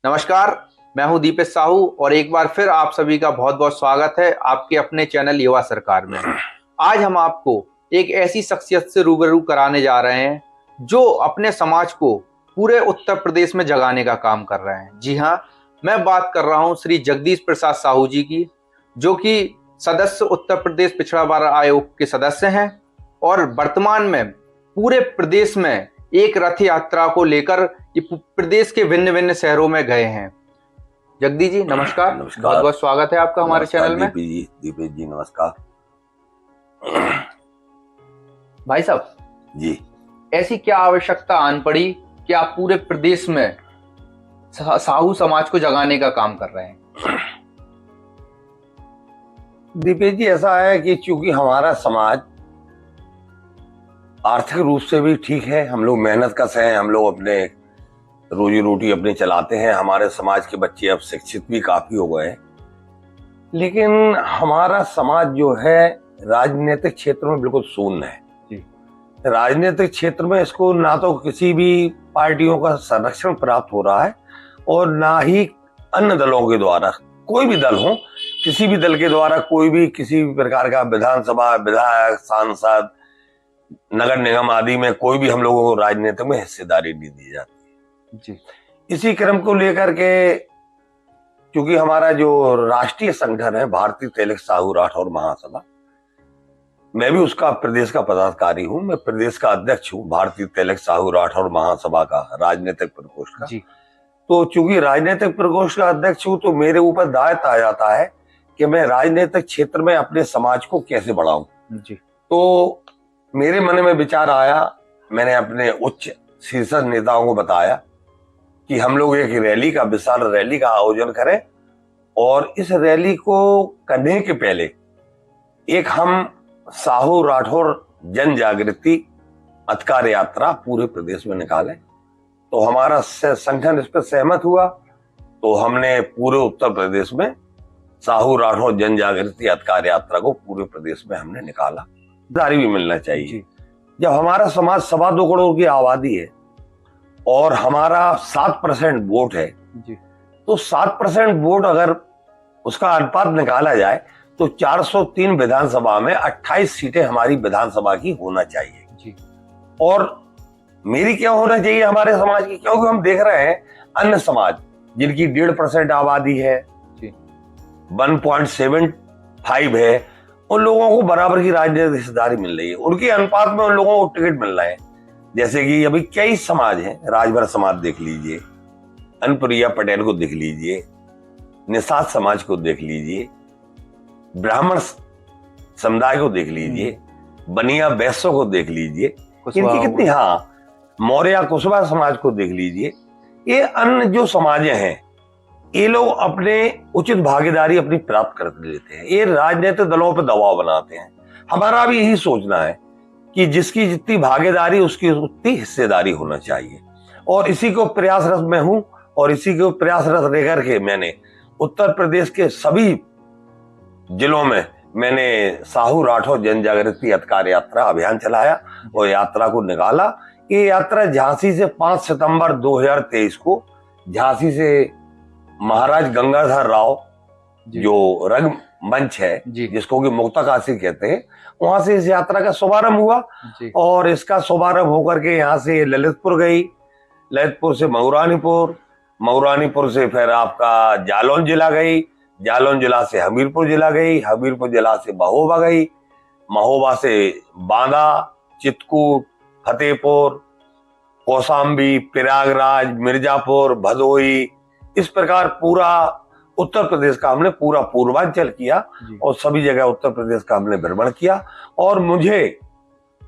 नमस्कार। मैं हूं दीपेश साहू और एक बार फिर आप सभी का बहुत बहुत स्वागत है आपके अपने चैनल युवा सरकार में। आज हम आपको एक ऐसी शख्सियत से रूबरू कराने जा रहे हैं जो अपने समाज को पूरे उत्तर प्रदेश में जगाने का काम कर रहे हैं। जी हाँ, मैं बात कर रहा हूं श्री जगदीश प्रसाद साहू जी की, जो कि सदस्य उत्तर प्रदेश पिछड़ा वर्ग आयोग के सदस्य हैं और वर्तमान में पूरे प्रदेश में एक रथ यात्रा को लेकर ये प्रदेश के भिन्न भिन्न शहरों में गए हैं। जगदीश जी नमस्कार। नमस्कार। बहुत बहुत स्वागत है आपका हमारे चैनल में। दीपेश जी नमस्कार। भाई साहब जी, ऐसी क्या आवश्यकता आन पड़ी कि आप पूरे प्रदेश में साहू समाज को जगाने का काम कर रहे हैं? दीपेश जी ऐसा है कि चूंकि हमारा समाज आर्थिक रूप से भी ठीक है, हम लोग मेहनत कश हैं, हम लोग अपने रोजी रोटी अपने चलाते हैं, हमारे समाज के बच्चे अब शिक्षित भी काफी हो गए हैं, लेकिन हमारा समाज जो है राजनीतिक क्षेत्र में बिल्कुल शून्य है। राजनीतिक क्षेत्र में इसको ना तो किसी भी पार्टियों का संरक्षण प्राप्त हो रहा है और ना ही अन्य दलों के द्वारा, कोई भी दल हो, किसी भी दल के द्वारा कोई भी किसी भी प्रकार का विधानसभा, विधायक, सांसद, नगर निगम आदि में कोई भी हम लोगों को राजनीति में हिस्सेदारी नहीं दी जाती जी। इसी क्रम को लेकर के क्योंकि हमारा जो राष्ट्रीय संगठन है भारतीय तेलुगु साहू राठौर महासभा, मैं भी उसका प्रदेश का पदाधिकारी हूं, मैं प्रदेश का अध्यक्ष हूं भारतीय तेलुगु साहू राठौर महासभा का राजनीतिक प्रकोष्ठ का जी। तो चूंकि राजनीतिक प्रकोष्ठ का अध्यक्ष हूं तो मेरे ऊपर दायित्व आ जाता है कि मैं राजनीतिक क्षेत्र में अपने समाज को कैसे बढ़ाऊं जी। तो मेरे मन में विचार आया, मैंने अपने उच्च शीर्षस्थ नेताओं को बताया कि हम लोग एक रैली का, विशाल रैली का आयोजन करें और इस रैली को करने के पहले एक हम साहू राठौर जन जागृति अधिकार यात्रा पूरे प्रदेश में निकालें। तो हमारा संगठन इस पर सहमत हुआ, तो हमने पूरे उत्तर प्रदेश में साहू राठौर जन जागृति अधिकार यात्रा को पूरे प्रदेश में हमने निकाला। जारी भी मिलना चाहिए। जब हमारा समाज 2.25 करोड़ की आबादी है और हमारा 7% वोट है जी। तो 7% वोट अगर उसका अनुपात निकाला जाए तो 403 विधानसभा में 28 सीटें हमारी विधानसभा की होना चाहिए जी। और मेरी क्या होना चाहिए हमारे समाज की, क्योंकि हम देख रहे हैं अन्य समाज जिनकी 1.5% आबादी है, 1.75 है, उन लोगों को बराबर की राजनीतिक हिस्सेदारी मिल रही है, उनके अनुपात में उन लोगों को टिकट मिल रहे हैं। जैसे कि अभी कई समाज हैं, राजभर समाज देख लीजिए, अनुप्रिया पटेल को देख लीजिए, निषाद समाज को देख लीजिए, ब्राह्मण समुदाय को देख लीजिए, बनिया वैश्यों को देख लीजिए, इनकी कितनी, हाँ, मौर्य कुशवाहा समाज को देख लीजिए। ये अन्य जो समाज हैं ये लोग अपने उचित भागीदारी अपनी प्राप्त कर लेते हैं, ये राजनीतिक दलों पर दबाव बनाते हैं। हमारा भी यही सोचना है कि जिसकी जितनी भागीदारी उसकी उतनी हिस्सेदारी होना चाहिए और इसी को प्रयासरत में हूं और इसी को प्रयासरत रह करके मैंने उत्तर प्रदेश के सभी जिलों में मैंने साहू राठौर जन जागृति अधिकार यात्रा अभियान चलाया और यात्रा को निकाला। ये यात्रा झांसी से 5 सितंबर 2023 को झांसी से महाराज गंगाधर राव जो रंगमंच है जिसको कि मुक्ताकाशी कहते हैं, वहां से इस यात्रा का शुभारंभ हुआ और इसका शुभारंभ होकर के यहाँ से ललितपुर गई, ललितपुर से मऊरानीपुर, मऊरानीपुर से फिर आपका जालौन जिला गई, जालौन जिला से हमीरपुर जिला गई, हमीरपुर जिला से महोबा गई, महोबा से बांदा, चित्रकूट, फतेहपुर, कौशाम्बी, प्रयागराज, मिर्जापुर, भदोही, इस प्रकार पूरा उत्तर प्रदेश का हमने पूरा पूर्वांचल किया और सभी जगह उत्तर प्रदेश का हमने भ्रमण किया। और मुझे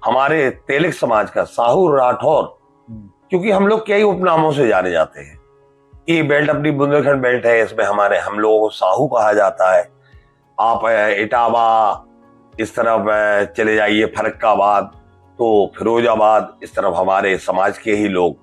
हमारे तेलुगु समाज का साहू राठौर, क्योंकि हम लोग कई उपनामों से जाने जाते हैं, ये बेल्ट अपनी बुंदेलखंड बेल्ट है, इसमें हम लोगों को साहू कहा जाता है। आप इटावा इस तरफ चले जाइए, फरक्काबाद तो फिरोजाबाद, इस तरफ हमारे समाज के ही लोग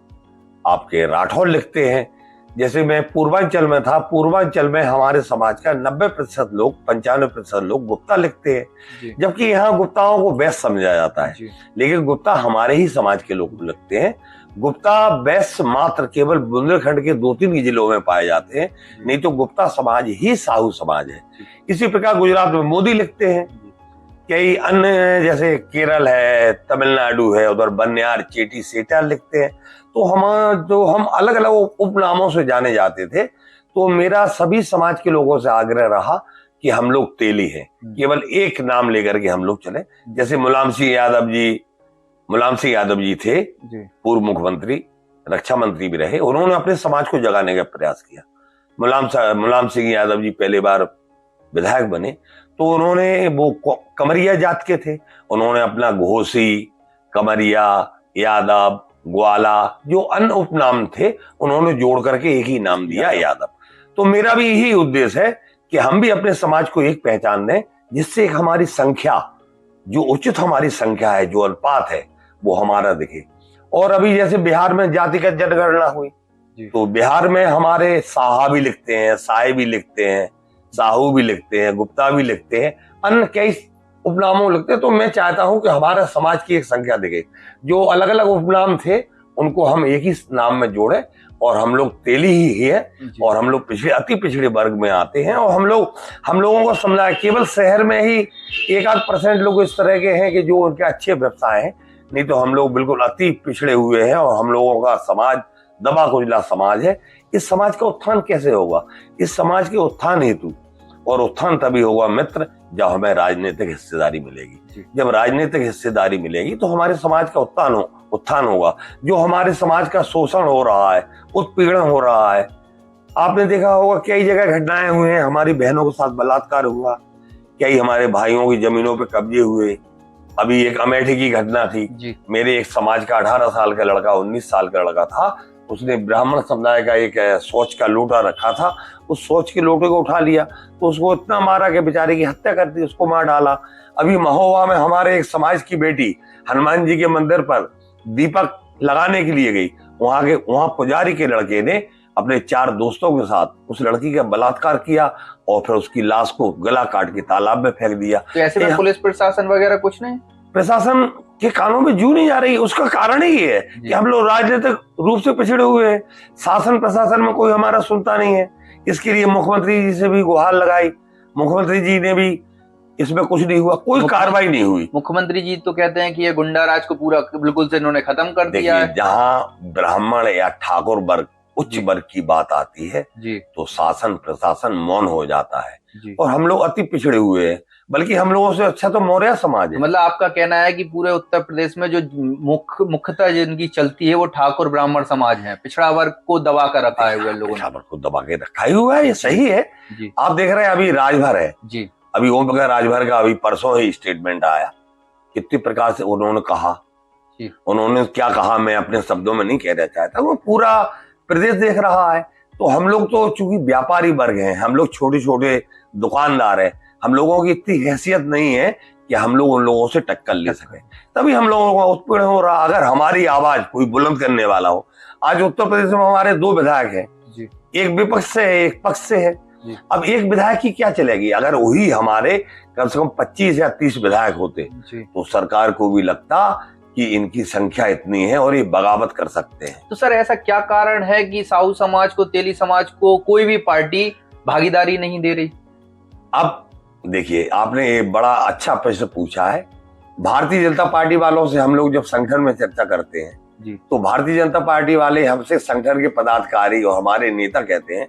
आपके राठौर लिखते हैं। जैसे मैं पूर्वांचल में था, पूर्वांचल में हमारे समाज का 90% लोग, 95% लोग गुप्ता लिखते हैं, जबकि यहाँ गुप्ताओं को वैश्य समझा जाता है। लेकिन गुप्ता हमारे ही समाज के लोग लिखते हैं। गुप्ता वैश्य मात्र केवल बुंदेलखंड के 2-3 जिलों में पाए जाते हैं, नहीं तो गुप्ता समाज ही साहू समाज है। इसी प्रकार गुजरात में मोदी लिखते हैं। कई अन्य जैसे केरल है, तमिलनाडु है, उधर बन्यार, चेटी, सेठा लिखते हैं। तो हम अलग अलग उपनामों से जाने जाते थे। तो मेरा सभी समाज के लोगों से आग्रह रहा कि हम लोग तेली हैं, केवल एक नाम लेकर के हम लोग चले। जैसे मुलायम सिंह यादव जी थे, पूर्व मुख्यमंत्री, रक्षा मंत्री भी रहे। उन्होंने अपने समाज को जगाने का प्रयास किया। मुलायम सिंह यादव जी पहले बार विधायक बने, तो उन्होंने, वो कमरिया जात के थे, उन्होंने अपना घोसी, कमरिया, यादव, ग्वाला, जो अन्य उपनाम थे, उन्होंने जोड़ करके एक ही नाम दिया, यादव। तो मेरा भी यही उद्देश्य है कि हम भी अपने समाज को एक पहचान दें, जिससे एक हमारी संख्या, जो उचित हमारी संख्या है, जो अनुपात है, वो हमारा दिखे। और अभी जैसे बिहार में जातिगत जनगणना हुई, तो बिहार में हमारे साहा भी लिखते हैं, साहे भी लिखते हैं, साहू भी लिखते हैं, गुप्ता भी लिखते हैं, अन्य कई उपनामों लिखते हैं। तो मैं चाहता हूं कि हमारा समाज की एक संख्या दिखे। जो अलग अलग उपनाम थे उनको हम एक ही नाम में जोड़े, और हम लोग तेली ही है, और हम लोग अति पिछड़े वर्ग में आते हैं। और हम लोगों को समझा, केवल शहर में ही 1-8% लोग इस तरह के हैं कि जो उनके अच्छे व्यवसाय हैं, नहीं तो हम लोग बिल्कुल अति पिछड़े हुए हैं। और हम लोगों का समाज दबा कुचला समाज है। इस समाज का उत्थान कैसे होगा? इस समाज के उत्थान हेतु, और उत्थान तभी होगा मित्र, जब हमें राजनीतिक हिस्सेदारी मिलेगी। जब राजनीतिक हिस्सेदारी मिलेगी तो हमारे समाज का उत्थान होगा। जो हमारे समाज का शोषण हो रहा है, उत्पीड़न हो रहा है, आपने देखा होगा कई जगह घटनाएं हुई हैं। हमारी बहनों के साथ बलात्कार हुआ, कई हमारे भाइयों की जमीनों पे कब्जे हुए। अभी एक अमेठी की घटना थी, मेरे एक समाज का 18 साल का लड़का, 19 साल का लड़का था, उसने ब्राह्मण समुदाय का एक सोच का लोटा रखा था, उस सोच के लोटे को उठा लिया, तो उसको इतना मारा कि बेचारे की हत्या कर दी, उसको मार डाला। अभी महोबा में हमारे एक समाज की बेटी हनुमान जी के मंदिर पर दीपक लगाने के लिए गई, वहां पुजारी के लड़के ने अपने 4 दोस्तों के साथ उस लड़की का बलात्कार किया, और फिर उसकी लाश को गला काट के तालाब में फेंक दिया। तो ऐसे में पुलिस प्रशासन वगैरह कुछ नहीं? प्रशासन के कानों में जू नहीं जा रही। उसका कारण ही ये है कि हम लोग राजनीतिक रूप से पिछड़े हुए हैं। शासन प्रशासन में कोई हमारा सुनता नहीं है। इसके लिए मुख्यमंत्री जी से भी गुहार लगाई, मुख्यमंत्री जी ने भी, इसमें कुछ नहीं हुआ, कोई कार्रवाई नहीं हुई। मुख्यमंत्री जी तो कहते हैं कि ये गुंडा राज को पूरा बिल्कुल से इन्होंने खत्म कर दिया है। जहाँ ब्राह्मण या ठाकुर वर्ग, उच्च वर्ग की बात आती है तो शासन प्रशासन मौन हो जाता है, और हम लोग अति पिछड़े हुए हैं। बल्कि हम लोगों से अच्छा तो मौर्य समाज है। मतलब आपका कहना है कि पूरे उत्तर प्रदेश में जो मुख्यतः जिनकी चलती है वो ठाकुर ब्राह्मण समाज है, पिछड़ा वर्ग को दबा कर रखा है लोगों ने, पिछड़ा वर्ग को दबा के रखा ही हुआ है। ये सही है। आप देख रहे हैं अभी राजभर है जी, अभी ओम प्रकाश राजभर का अभी परसों ही स्टेटमेंट आया, कितने प्रकार से उन्होंने कहा। उन्होंने क्या कहा मैं अपने शब्दों में नहीं कहना चाहता, वो पूरा प्रदेश देख रहा है। तो हम लोग तो चूंकि व्यापारी वर्ग हैं, हम लोग छोटे छोटे दुकानदार हैं, हम लोगों की इतनी हैसियत नहीं है कि हम लोग उन लोगों से टक्कर ले सके, तभी हम लोगों का उत्पीड़न हो रहा। अगर हमारी आवाज कोई बुलंद करने वाला हो, आज उत्तर प्रदेश में हमारे 2 विधायक हैं, एक विपक्ष से है, एक पक्ष से है। अब एक विधायक की क्या चलेगी? अगर वही हमारे कम से कम 25 या 30 विधायक होते तो सरकार को भी लगता कि इनकी संख्या इतनी है और ये बगावत कर सकते हैं। तो सर ऐसा क्या कारण है कि साहू समाज को, तेली समाज को कोई भी पार्टी भागीदारी नहीं दे रही? अब देखिए, आपने ये बड़ा अच्छा प्रश्न पूछा है। भारतीय जनता पार्टी वालों से हम लोग जब संगठन में चर्चा करते हैं तो भारतीय जनता पार्टी वाले हमसे, संगठन के पदाधिकारी और हमारे नेता कहते हैं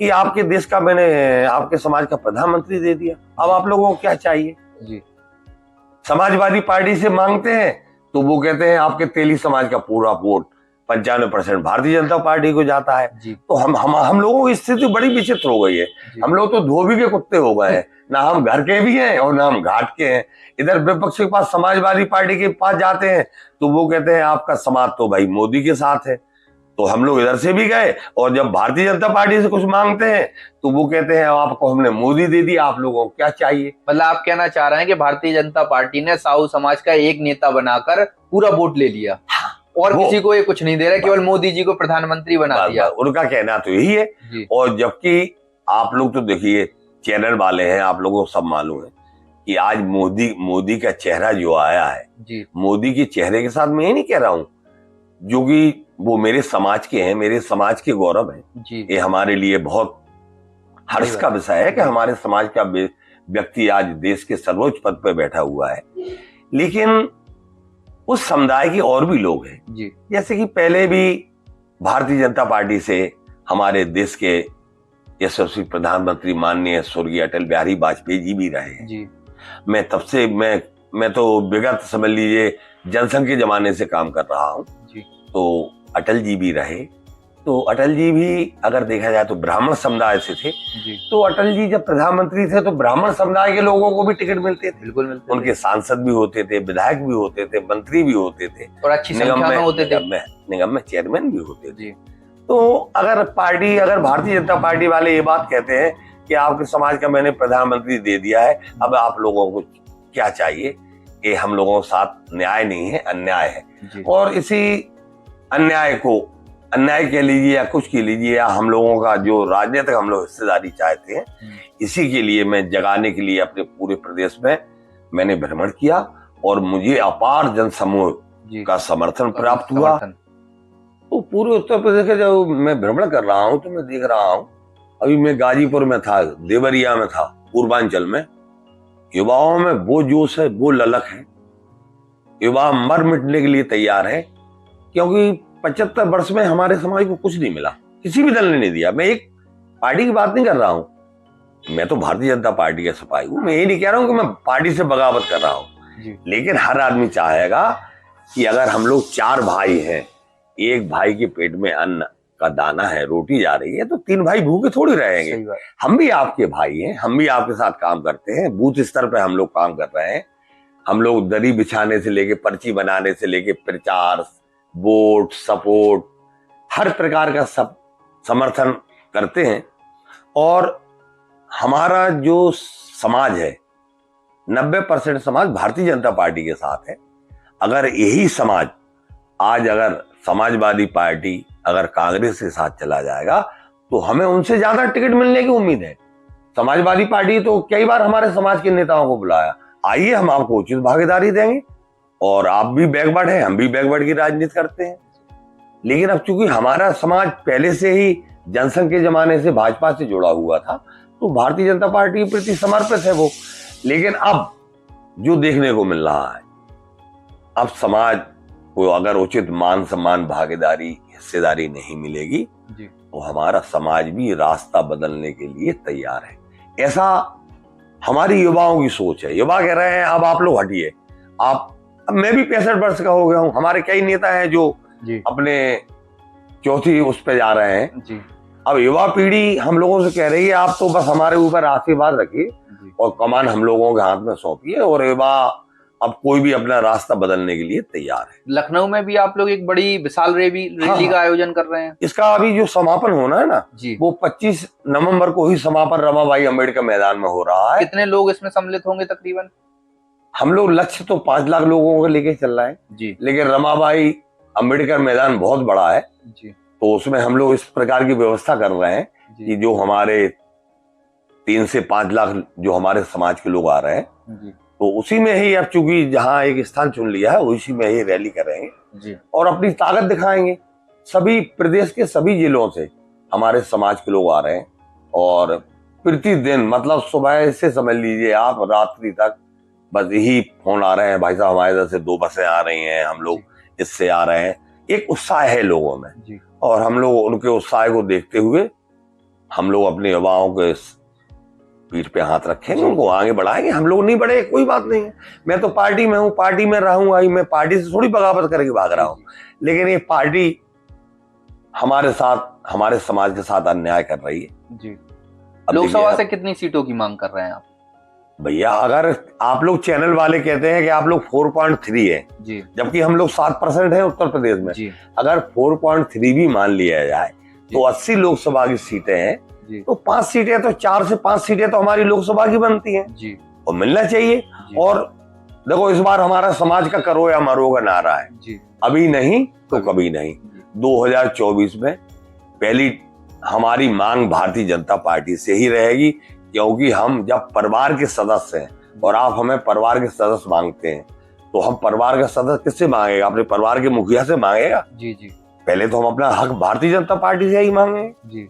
कि आपके देश का मैंने आपके समाज का प्रधानमंत्री दे दिया, अब आप लोगों को क्या चाहिए? समाजवादी पार्टी से मांगते हैं तो वो कहते हैं आपके तेली समाज का पूरा वोट 95% भारतीय जनता पार्टी को जाता है। तो हम लोगों की स्थिति बड़ी विचित्र हो गई है। हम लोग तो धोबी के कुत्ते हो गए हैं, ना हम घर के भी हैं और ना हम घाट के हैं। इधर विपक्ष के पास, समाजवादी पार्टी के पास जाते हैं तो वो कहते हैं आपका समाज तो भाई मोदी के साथ है। तो हम लोग इधर से भी गए, और जब भारतीय जनता पार्टी से कुछ मांगते हैं तो वो कहते हैं आपको हमने मोदी दे दिया, आप लोगों को क्या चाहिए? मतलब आप कहना चाह रहे हैं कि भारतीय जनता पार्टी ने साहू समाज का एक नेता बनाकर पूरा वोट ले लिया। हाँ, और किसी को ये कुछ नहीं दे रहा, केवल मोदी जी को प्रधानमंत्री बना दिया। उनका कहना तो यही है। और जबकि आप लोग तो देखिए चैनल वाले हैं, आप लोगों को सब मालूम है कि आज मोदी का चेहरा जो आया है जी। मोदी के चेहरे के साथ मैं ये नहीं कह रहा हूं, जो कि वो मेरे समाज के हैं, मेरे समाज के गौरव है जी। ये हमारे लिए बहुत हर्ष का विषय है कि हमारे समाज का व्यक्ति आज देश के सर्वोच्च पद पर बैठा हुआ है। लेकिन उस समुदाय के और भी लोग हैं जी। जैसे कि पहले भी भारतीय जनता पार्टी से हमारे देश के यशस्वी प्रधानमंत्री माननीय स्वर्गीय अटल बिहारी वाजपेयी जी भी रहे हैं जी। मैं तब से मैं तो विगत समझ लीजिए जनसंघ के जमाने से काम कर रहा हूं जी। तो अटल जी भी रहे, तो अटल जी भी अगर देखा जाए तो ब्राह्मण समुदाय से थे जी। तो अटल जी जब प्रधानमंत्री थे तो ब्राह्मण समुदाय के लोगों को भी टिकट मिलते थे, बिल्कुल मिलते उनके सांसद भी होते थे, विधायक भी होते थे, मंत्री भी होते थे और अच्छी संख्या में होते थे, निगम में चेयरमैन भी होते थे। तो अगर भारतीय जनता पार्टी वाले ये बात कहते हैं कि आपके समाज का मैंने प्रधानमंत्री दे दिया है, अब आप लोगों को क्या चाहिए, ये हम लोगों के साथ न्याय नहीं है, अन्याय है। और इसी अन्याय के लीजिए या कुछ के लीजिए या हम लोगों का जो राजनीतिक हम लोग हिस्सेदारी चाहते हैं, इसी के लिए मैं जगाने के लिए अपने पूरे प्रदेश में मैंने भ्रमण किया और मुझे अपार जनसमूह का समर्थन प्राप्त हुआ। तो पूरे उत्तर प्रदेश का जब मैं भ्रमण कर रहा हूं तो मैं देख रहा हूं, अभी मैं गाजीपुर में था, देवरिया में था, पूर्वांचल में युवाओं में वो जोश है, वो ललक है, युवा मर मिटने के लिए तैयार है। क्योंकि 75 वर्ष में हमारे समाज को कुछ नहीं मिला, किसी भी दल ने नहीं दिया। मैं एक पार्टी की बात नहीं कर रहा हूं, मैं तो भारतीय जनता पार्टी का सिपाही हूं। मैं ये नहीं कह रहा हूं कि मैं पार्टी से बगावत कर रहा हूं, लेकिन हर आदमी चाहेगा कि अगर हम लोग 4 भाई हैं, एक भाई के पेट में अन्न का दाना है, रोटी जा रही है, तो 3 भाई भूखे थोड़ी रहेंगे। हम भी आपके भाई हैं, हम भी आपके साथ काम करते हैं, बूथ स्तर पे हम लोग काम कर रहे हैं। हम लोग दरी बिछाने से लेके पर्ची बनाने से लेके प्रचार, वोट, सपोर्ट, हर प्रकार का सब समर्थन करते हैं। और हमारा जो समाज है 90% समाज भारतीय जनता पार्टी के साथ है। अगर यही समाज आज अगर समाजवादी पार्टी अगर कांग्रेस के साथ चला जाएगा तो हमें उनसे ज्यादा टिकट मिलने की उम्मीद है। समाजवादी पार्टी तो कई बार हमारे समाज के नेताओं को बुलाया, आइए हम आपको उचित भागीदारी देंगे और आप भी बैकवर्ड हैं, हम भी बैकवर्ड की राजनीति करते हैं। लेकिन अब चूंकि हमारा समाज पहले से ही जनसंघ के जमाने से भाजपा से जुड़ा हुआ था तो भारतीय जनता पार्टी के प्रति समर्पित है वो। लेकिन अब जो देखने को मिल रहा है, अब समाज को अगर उचित मान सम्मान, भागीदारी, हिस्सेदारी नहीं मिलेगी तो हमारा समाज भी रास्ता बदलने के लिए तैयार है। ऐसा हमारी युवाओं की सोच है। युवा कह रहे हैं अब आप लोग हटिए, अब मैं भी 65 वर्ष का हो गया हूं। हमारे कई नेता हैं जो अपने चौथी उस पे जा रहे हैं जी। अब युवा पीढ़ी हम लोगों से कह रही है आप तो बस हमारे ऊपर आशीर्वाद रखिए और कमान हम लोगों के हाथ में सौंपिए, और युवा अब कोई भी अपना रास्ता बदलने के लिए तैयार है। लखनऊ में भी आप लोग एक बड़ी विशाल रैली का आयोजन कर रहे हैं। इसका अभी जो समापन होना है ना जी, वो 25 नवंबर को ही समापन रमाबाई अम्बेडकर मैदान में हो रहा है। कितने लोग इसमें सम्मिलित होंगे तकरीबन? हम लोग लक्ष्य तो 5 लाख लोगों को लेके चल रहे हैं जी, लेकिन रमाबाई अम्बेडकर मैदान बहुत बड़ा है जी, तो उसमें हम लोग इस प्रकार की व्यवस्था कर रहे हैं कि जो हमारे 3 से 5 लाख जो हमारे समाज के लोग आ रहे हैं जी, तो उसी में ही अब चूंकि जहां एक स्थान चुन लिया है उसी में ही रैली करेंगे जी, और अपनी ताकत दिखाएंगे। सभी प्रदेश के सभी जिलों से हमारे समाज के लोग आ रहे हैं और प्रतिदिन मतलब सुबह से समझ लीजिए आप रात्रि तक बस यही फोन आ रहे हैं, भाई साहब हमारे इधर से 2 बसें आ रही हैं, हम लोग इससे आ रहे हैं। एक उत्साह है लोगों में जी, और हम लोग उनके उत्साह को देखते हुए हम लोग अपने युवाओं के पीठ पे हाथ रखेंगे, उनको आगे बढ़ाएंगे। हम लोग नहीं बढ़े कोई बात नहीं है, मैं तो पार्टी में हूँ, पार्टी में रहूंगा, मैं पार्टी से थोड़ी बगावत करके भाग रहा हूँ, लेकिन ये पार्टी हमारे साथ हमारे समाज के साथ अन्याय कर रही है जी। लोकसभा से कितनी सीटों की मांग कर रहे हैं आप? भैया अगर आप लोग चैनल वाले कहते हैं कि आप लोग 4.3 है जी, जबकि हम लोग 7% है उत्तर प्रदेश में जी, अगर 4.3 भी मान लिया जाए तो 80 लोकसभा की सीटें हैं तो 5 सीटें तो 4 से 5 सीटें तो हमारी लोकसभा की बनती हैं जी, और मिलना चाहिए। और देखो इस बार हमारा समाज का करो या मरो का नारा है जी, अभी नहीं तो कभी नहीं। 2024 में पहली हमारी मांग भारतीय जनता पार्टी से ही रहेगी, क्योंकि हम जब परिवार के सदस्य हैं और आप हमें परिवार के सदस्य मांगते हैं, तो हम परिवार का सदस्य किससे मांगेगा? अपने परिवार के मुखिया से मांगेगा। जी जी। पहले तो हम अपना हक भारतीय जनता पार्टी से ही मांगेंगे जी।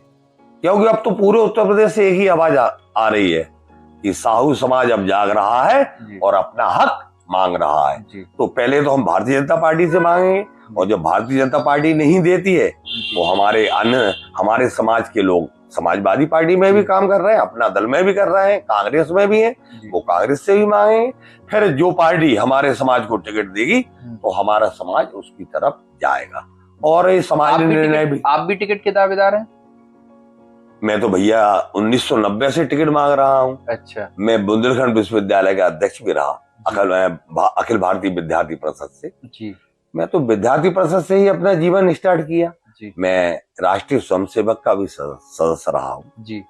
क्योंकि अब तो पूरे उत्तर प्रदेश से एक ही आवाज आ रही है कि साहू समाज अब जाग रहा है और अपना हक मांग रहा है। तो पहले तो हम भारतीय जनता पार्टी से मांगेंगे, और जब भारतीय जनता पार्टी नहीं देती है तो हमारे समाज के लोग समाजवादी पार्टी में भी काम कर रहे हैं, अपना दल में भी कर रहे हैं, कांग्रेस में भी है, वो कांग्रेस से भी मांगेंगे। फिर जो पार्टी हमारे समाज को टिकट देगी तो हमारा समाज उसकी तरफ जाएगा। और ये समाज निर्णय भी। आप भी टिकट के दावेदार हैं? मैं तो भैया 1990 से टिकट मांग रहा हूँ। अच्छा। मैं बुंदेलखंड विश्वविद्यालय का अध्यक्ष भी रहा, अखिल भारतीय विद्यार्थी परिषद से। जी। मैं तो विद्यार्थी परिषद से ही अपना जीवन स्टार्ट किया। जी। मैं राष्ट्रीय स्वयंसेवक का भी सदस्य रहा हूँ। जी।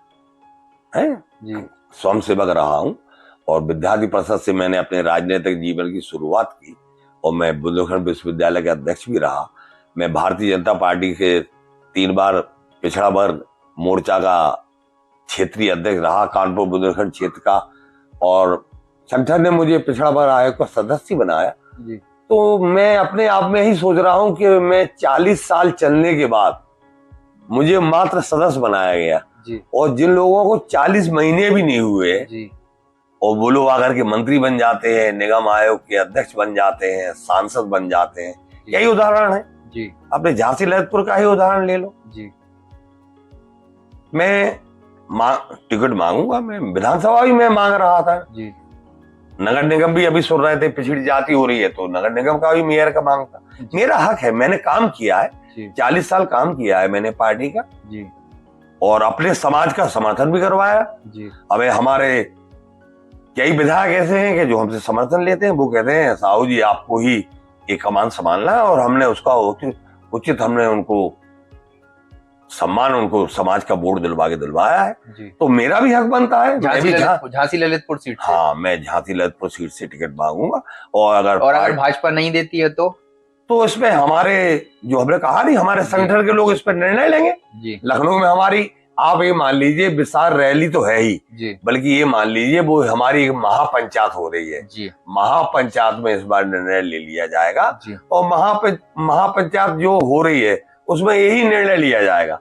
है जी। स्वयंसेवक रहा हूँ और विद्यार्थी परिषद से मैंने अपने राजनीतिक जीवन की शुरुआत की, और मैं बुंदेलखंड विश्वविद्यालय का अध्यक्ष भी रहा। मैं भारतीय जनता पार्टी के 3 बार पिछड़ा वर्ग मोर्चा का क्षेत्रीय अध्यक्ष रहा, कानपुर बुंदेलखंड क्षेत्र का, और संगठन ने मुझे पिछड़ा वर्ग आयोग का सदस्य बनाया। जी। तो मैं अपने आप में ही सोच रहा हूं कि मैं 40 साल चलने के बाद मुझे मात्र सदस्य बनाया गया। जी। और जिन लोगों को 40 महीने भी नहीं हुए जी। और वो लोग आकर के मंत्री बन जाते हैं, निगम आयोग के अध्यक्ष बन जाते हैं, सांसद बन जाते हैं, यही उदाहरण है। जी। अपने झांसी ललितपुर का ही उदाहरण ले लो। जी। मैं टिकट मांगूंगा, मैं विधानसभा भी मैं मांग रहा था। जी। नगर निगम भी अभी सुन रहे थे पिछड़ी जाति हो रही है, तो नगर निगम का भी मेयर का मांग था। मेरा हक है, मैंने काम किया है, 40 साल काम किया है मैंने पार्टी का। जी। और अपने समाज का समर्थन भी करवाया। जी। अब हमारे कई विधायक ऐसे हैं कि जो हमसे समर्थन लेते हैं, वो कहते हैं साहू जी आपको ही एक कमान संभालना है, और हमने उसका उचित हमने उनको सम्मान, उनको समाज का वोट दिलवाया है। तो मेरा भी हक बनता है। झांसी ललितपुर सीट से। हाँ, मैं झांसी ललितपुर सीट से टिकट मांगूंगा। और अगर भाजपा नहीं देती है तो इसमें हमारे जो हमने कहा नहीं, हमारे संगठन के लोग इस पर निर्णय लेंगे। लखनऊ में हमारी, आप ये मान लीजिए, विशाल रैली तो है ही, बल्कि ये मान लीजिए वो हमारी एक महापंचायत हो रही है। महापंचायत में इस बार निर्णय ले लिया जाएगा, और महापंचायत जो हो रही है उसमें यही निर्णय लिया जाएगा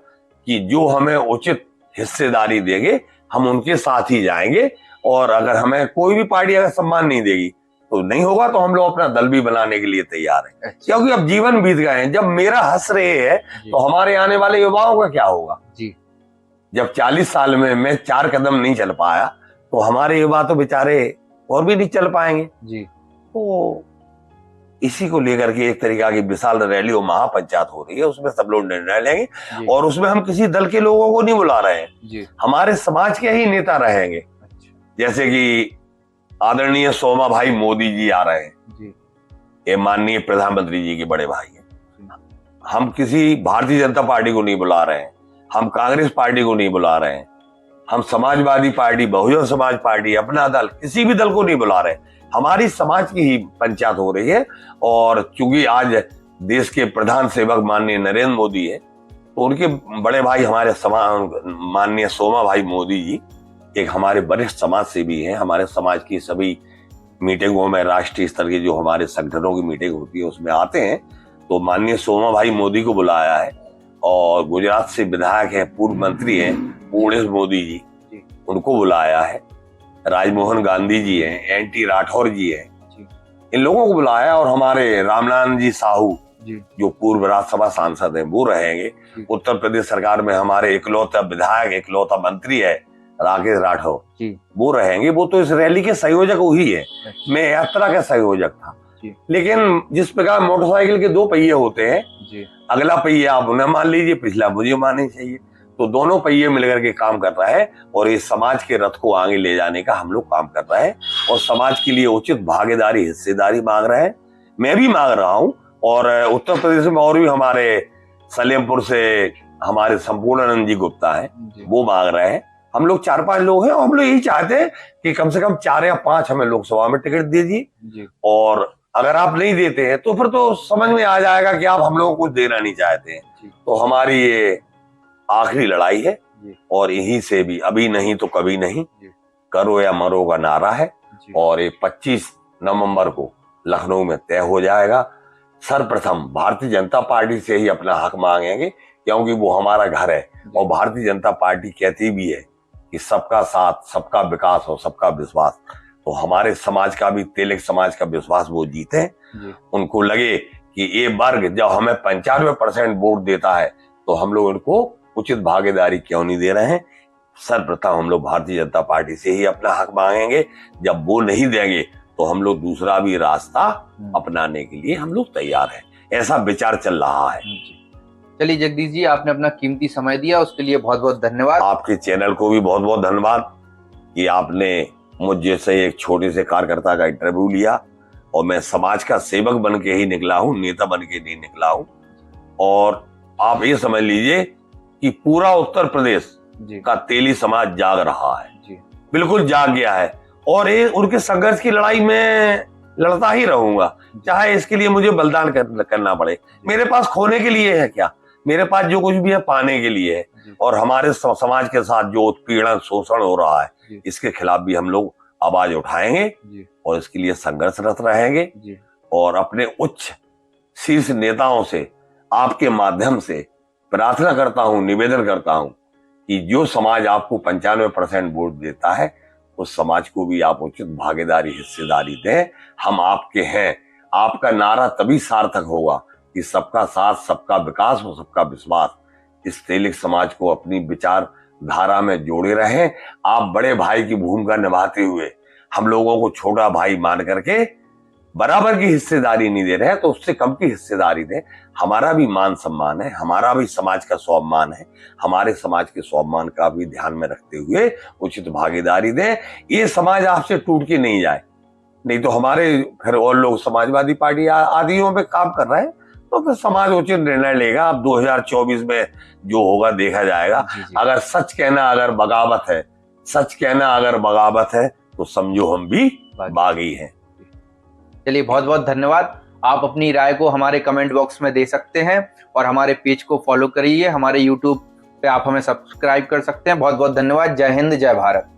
कि जो हमें उचित हिस्सेदारी देंगे हम उनके साथ ही जाएंगे, और अगर हमें कोई भी पार्टी अगर सम्मान नहीं देगी तो नहीं होगा, तो हम लोग अपना दल भी बनाने के लिए तैयार हैं। क्योंकि अब जीवन बीत गए हैं। जब मेरा हंस रहे है तो हमारे आने वाले युवाओं का क्या होगा? जी। जब 40 साल में मैं 4 कदम नहीं चल पाया तो हमारे युवा तो बेचारे और भी नहीं चल पाएंगे। जी। तो इसी को लेकर के एक तरीका की विशाल रैली और महापंचायत हो रही है, उसमें सब लोग निर्णय लेंगे, और उसमें हम किसी दल के लोगों को नहीं बुला रहे हैं, हमारे समाज के ही नेता रहेंगे। जैसे कि आदरणीय सोमा भाई मोदी जी आ रहे हैं, ये माननीय प्रधानमंत्री जी के बड़े भाई हैं। हम किसी भारतीय जनता पार्टी को नहीं बुला रहे हैं, हम कांग्रेस पार्टी को नहीं बुला रहे हैं, हम समाजवादी पार्टी, बहुजन समाज पार्टी, अपना दल, किसी भी दल को नहीं बुला रहे। हमारी समाज की ही पंचायत हो रही है। और चूंकि आज देश के प्रधान सेवक माननीय नरेंद्र मोदी है, तो उनके बड़े भाई हमारे माननीय सोमा भाई मोदी जी एक हमारे वरिष्ठ समाज सेवी हैं। हमारे समाज की सभी मीटिंगों में, राष्ट्रीय स्तर की जो हमारे संगठनों की मीटिंग होती है उसमें आते हैं। तो माननीय सोमा भाई मोदी को बुलाया है, और गुजरात से विधायक है, पूर्व मंत्री हैं पूर्णेश मोदी जी, उनको बुलाया है। राजमोहन गांधी जी हैं, एनटी राठौर जी हैं, इन लोगों को बुलाया। और हमारे रामनारायण जी साहू जो पूर्व राज्यसभा सांसद हैं वो रहेंगे। उत्तर प्रदेश सरकार में हमारे इकलौता विधायक, इकलौता मंत्री है राकेश राठौर, वो रहेंगे। वो तो इस रैली के संयोजक वही है, मैं यात्रा का संयोजक था। लेकिन जिस प्रकार मोटरसाइकिल के 2 पहिए होते हैं, अगला पहिया आप उन्हें मान लीजिए, पिछला मुझे मानना चाहिए, तो दोनों पहिए मिलकर के काम कर रहा है, और ये समाज के रथ को आगे ले जाने का हम लोग काम कर रहे हैं, और समाज के लिए उचित भागीदारी, हिस्सेदारी मांग रहे हैं। मैं भी मांग रहा हूं, और उत्तर प्रदेश में और भी हमारे सलेमपुर से हमारे संपूर्णानंद जी गुप्ता है, वो मांग रहे हैं। हम लोग 4-5 लोग हैं, और हम लोग यही चाहते हैं कि कम से कम 4 या 5 हमें लोकसभा में टिकट दीजिए, और अगर आप नहीं देते हैं तो फिर तो समझ में आ जाएगा कि आप हम लोगों को देना नहीं चाहते हैं। तो हमारी ये आखिरी लड़ाई है और यहीं से भी अभी नहीं तो कभी नहीं, करो या मरो का नारा है। और ये 25 नवंबर को लखनऊ में तय हो जाएगा। सर्वप्रथम भारतीय जनता पार्टी से ही अपना हक मांगेंगे, क्योंकि वो हमारा घर है और भारतीय जनता पार्टी कहती भी है कि सबका साथ, सबका विकास और सबका विश्वास। तो हमारे समाज का भी, तेलुगु समाज का विश्वास वो जीते। उनको लगे कि ये वर्ग जब हमें 95% वोट देता है तो हम लोग उनको उचित भागीदारी क्यों नहीं दे रहे हैं। सर्वप्रथम हम लोग भारतीय जनता पार्टी से ही अपना हक मांगेंगे। जब वो नहीं देंगे तो हम लोग दूसरा भी रास्ता अपनाने के लिए हम लोग तैयार हैं। ऐसा विचार चल रहा है। चलिए जगदीश जी, आपने अपना कीमती समय दिया, उसके लिए बहुत बहुत धन्यवाद। आपके चैनल को भी बहुत बहुत धन्यवाद कि आपने मुझ जैसे एक छोटे से कार्यकर्ता का इंटरव्यू लिया और मैं समाज का सेवक बन के ही निकला हूं, नेता बन के नहीं निकला हूं। और आप ये समझ लीजिए कि पूरा उत्तर प्रदेश का तेली समाज जाग रहा है, बिल्कुल जाग गया है। और ये उनके संघर्ष की लड़ाई में लड़ता ही रहूंगा, चाहे इसके लिए मुझे बलिदान करना पड़े। मेरे पास खोने के लिए है क्या, मेरे पास जो कुछ भी है पाने के लिए है। और हमारे समाज के साथ जो उत्पीड़न, शोषण हो रहा है, इसके खिलाफ भी हम लोग आवाज उठाएंगे और इसके लिए संघर्षरत रहेंगे। और अपने उच्च शीर्ष नेताओं से आपके माध्यम से प्रार्थना करता हूं, निवेदन करता हूं कि जो समाज आपको 95% वोट देता है, उस समाज को भी आप उचित भागीदारी, हिस्सेदारी दें। हम आपके हैं। आपका नारा तभी सार्थक होगा कि सबका साथ, सबका विकास और सबका विश्वास। इस तेलुगु समाज को अपनी विचारधारा में जोड़े रहें। आप बड़े भाई की भूमिका निभाते हुए हम लोगों को छोटा भाई मान करके बराबर की हिस्सेदारी नहीं दे रहे हैं, तो उससे कम की हिस्सेदारी दें। हमारा भी मान सम्मान है, हमारा भी समाज का स्वाभिमान है। हमारे समाज के स्वाभिमान का भी ध्यान में रखते हुए उचित भागीदारी दें। ये समाज आपसे टूट के नहीं जाए, नहीं तो हमारे फिर और लोग समाजवादी पार्टी आदियों पे काम कर रहे हैं, तो फिर समाज उचित निर्णय लेगा। अब 2024 में जो होगा देखा जाएगा। अगर सच कहना अगर बगावत है, सच कहना अगर बगावत है, तो समझो हम भी बागी हैं। चलिए बहुत बहुत धन्यवाद। आप अपनी राय को हमारे कमेंट बॉक्स में दे सकते हैं और हमारे पेज को फॉलो करिए। हमारे YouTube पे आप हमें सब्सक्राइब कर सकते हैं। बहुत बहुत धन्यवाद। जय हिंद, जय भारत।